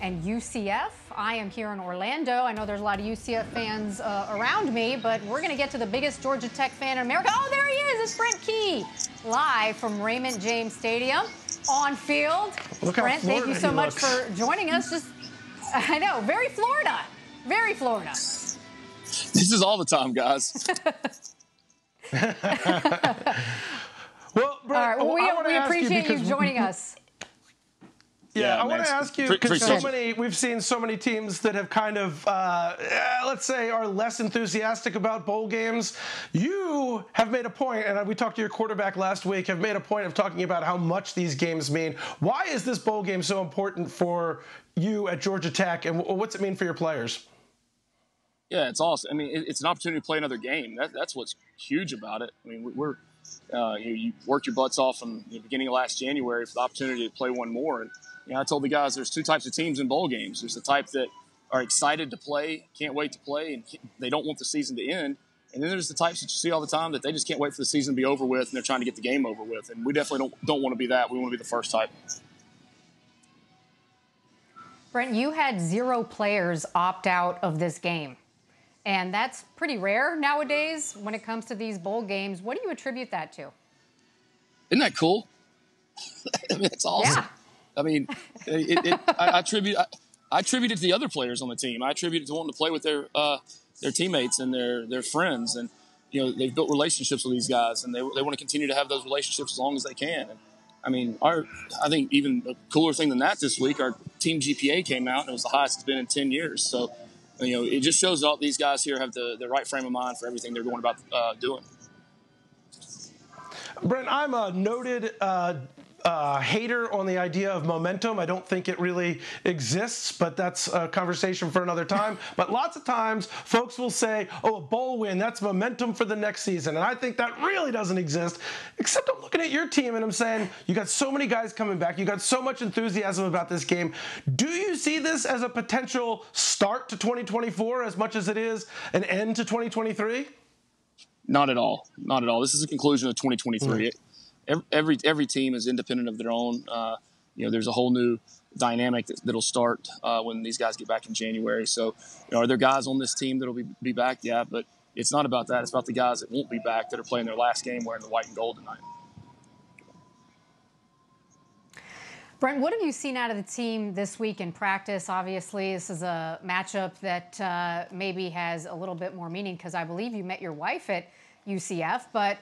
and UCF. I am here in Orlando. I know there's a lot of UCF fans around me, but we're going to get to the biggest Georgia Tech fan in America. Oh, there he is. It's Brent Key, live from Raymond James Stadium on field. Brent, thank you so much for joining us. I know, very Florida. Very Florida. This is all the time, guys. Well, Brent, we appreciate you joining us. Yeah, I want to ask you, because we've seen so many teams that have kind of, let's say, are less enthusiastic about bowl games. You have made a point, and we talked to your quarterback last week, have made a point of talking about how much these games mean. Why is this bowl game so important for you at Georgia Tech, and what's it mean for your players? Yeah, it's awesome. I mean, it's an opportunity to play another game. That's what's huge about it. I mean, you worked your butts off from the beginning of last January for the opportunity to play one more. And I told the guys there's two types of teams in bowl games. There's the type that are excited to play, can't wait to play, and they don't want the season to end. And then there's the types that you see all the time that they just can't wait for the season to be over with, and they're trying to get the game over with. And we definitely don't want to be that. We want to be the first type. Brent, you had 0 players opt out of this game. And that's pretty rare nowadays when it comes to these bowl games. What do you attribute that to? Isn't that cool? I mean, it's awesome. Yeah. I mean, I attribute it to the other players on the team. I attribute it to wanting to play with their teammates and their friends. And, they've built relationships with these guys, and they want to continue to have those relationships as long as they can. And, I mean, I think even a cooler thing than that this week, our team GPA came out, and it was the highest it's been in 10 years. So, it just shows that all these guys here have the right frame of mind for everything they're going about doing. Brent, I'm a noted hater on the idea of momentum. I don't think it really exists, but that's a conversation for another time. But lots of times, folks will say, oh, a bowl win, that's momentum for the next season. And I think that really doesn't exist, except I'm looking at your team and I'm saying, you got so many guys coming back. You got so much enthusiasm about this game. Do you see this as a potential start to 2024 as much as it is an end to 2023? Not at all. Not at all. This is a conclusion of 2023. Every team is independent of their own. There's a whole new dynamic that'll start when these guys get back in January. So, are there guys on this team that'll be back? Yeah, but it's not about that. It's about the guys that won't be back that are playing their last game wearing the white and gold tonight. Brent, what have you seen out of the team this week in practice? Obviously, this is a matchup that maybe has a little bit more meaning because I believe you met your wife at UCF. But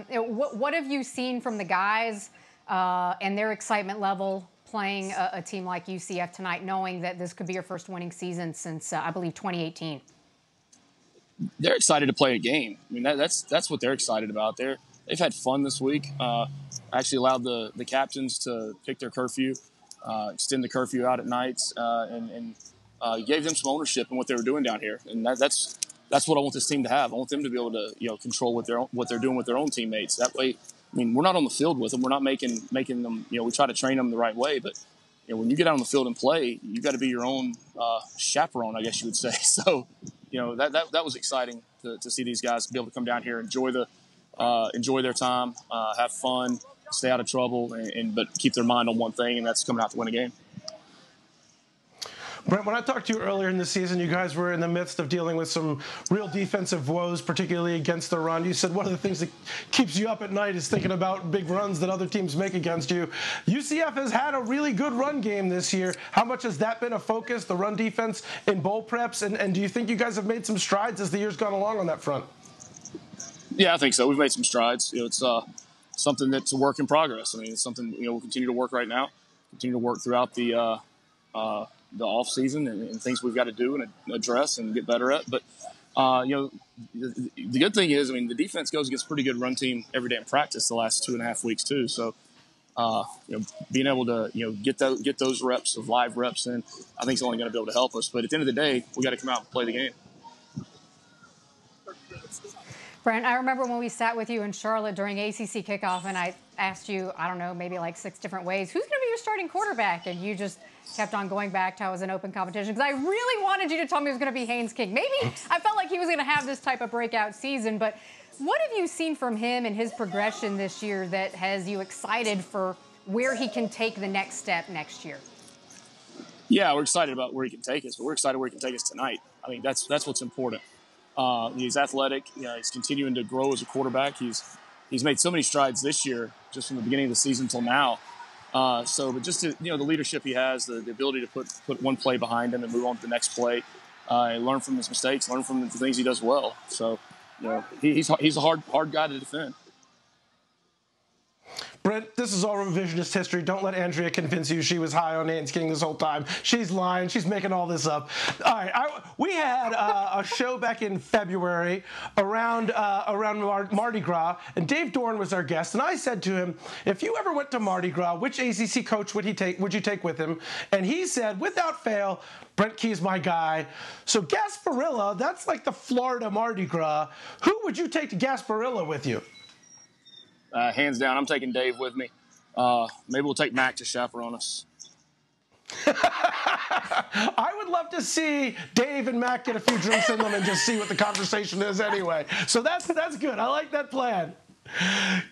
what have you seen from the guys and their excitement level playing a team like UCF tonight, knowing that this could be your first winning season since, I believe, 2018? They're excited to play a game. I mean, that's what they're excited about. They've had fun this week. Actually allowed the captains to pick their curfew, extend the curfew out at nights, and gave them some ownership in what they were doing down here. And that's what I want this team to have. I want them to be able to control what they're doing with their own teammates. That way, I mean, we're not on the field with them. We're not making them. We try to train them the right way. But when you get out on the field and play, you got to be your own chaperone, I guess you would say. So that was exciting to see these guys be able to come down here, enjoy their time, have fun, stay out of trouble, but keep their mind on one thing, and that's coming out to win a game. Brent, when I talked to you earlier in the season, you guys were in the midst of dealing with some real defensive woes, particularly against the run. You said one of the things that keeps you up at night is thinking about big runs that other teams make against you. UCF has had a really good run game this year. How much has that been a focus, the run defense in bowl preps? And do you think you guys have made some strides as the year's gone along on that front? Yeah, I think so. We've made some strides. It's something that's a work in progress. I mean, it's something we'll continue to work right now, continue to work throughout the off season and things we've got to do and address and get better at. But the good thing is, I mean, the defense goes against a pretty good run team every day in practice the last 2.5 weeks too. So being able to get those reps of live reps in, I think is only going to be able to help us. But at the end of the day, we got to come out and play the game. Brent, I remember when we sat with you in Charlotte during ACC kickoff, and I asked you, I don't know, maybe like 6 different ways, who's going to be your starting quarterback? And you just kept on going back to how it was an open competition because I really wanted you to tell me it was going to be Haynes King. Maybe I felt like he was going to have this type of breakout season, but what have you seen from him and his progression this year that has you excited for where he can take the next step next year? Yeah, we're excited about where he can take us, but we're excited where he can take us tonight. I think that's what's important. He's athletic. He's continuing to grow as a quarterback. He's made so many strides this year, just from the beginning of the season till now. But just to, the leadership he has, the ability to put one play behind him and move on to the next play, and learn from his mistakes, learn from the things he does well. So, he's a hard guy to defend. Brent, this is all revisionist history. Don't let Andrea convince you she was high on Nance King this whole time. She's lying. She's making all this up. All right, we had a show back in February around Mardi Gras, and Dave Dorn was our guest. And I said to him, if you ever went to Mardi Gras, which ACC coach would you take with him? And he said, without fail, Brent Key's my guy. So Gasparilla, that's like the Florida Mardi Gras. Who would you take to Gasparilla with you? Hands down, I'm taking Dave with me. Maybe we'll take Mac to chaperone us. I would love to see Dave and Mac get a few drinks in them and just see what the conversation is anyway. So that's good. I like that plan.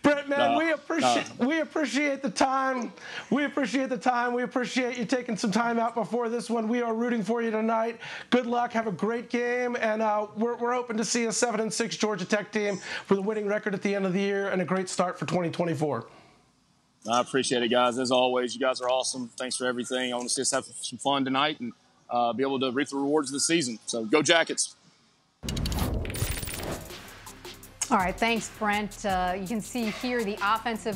Brent, man, we appreciate the time. We appreciate the time. We appreciate you taking some time out before this one. We are rooting for you tonight. Good luck. Have a great game, and we're hoping to see a 7-6 Georgia Tech team with a winning record at the end of the year and a great start for 2024. I appreciate it, guys. As always, you guys are awesome. Thanks for everything. I want to see us have some fun tonight and be able to reap the rewards of the season. So go Jackets. All right, thanks, Brent. You can see here the offensive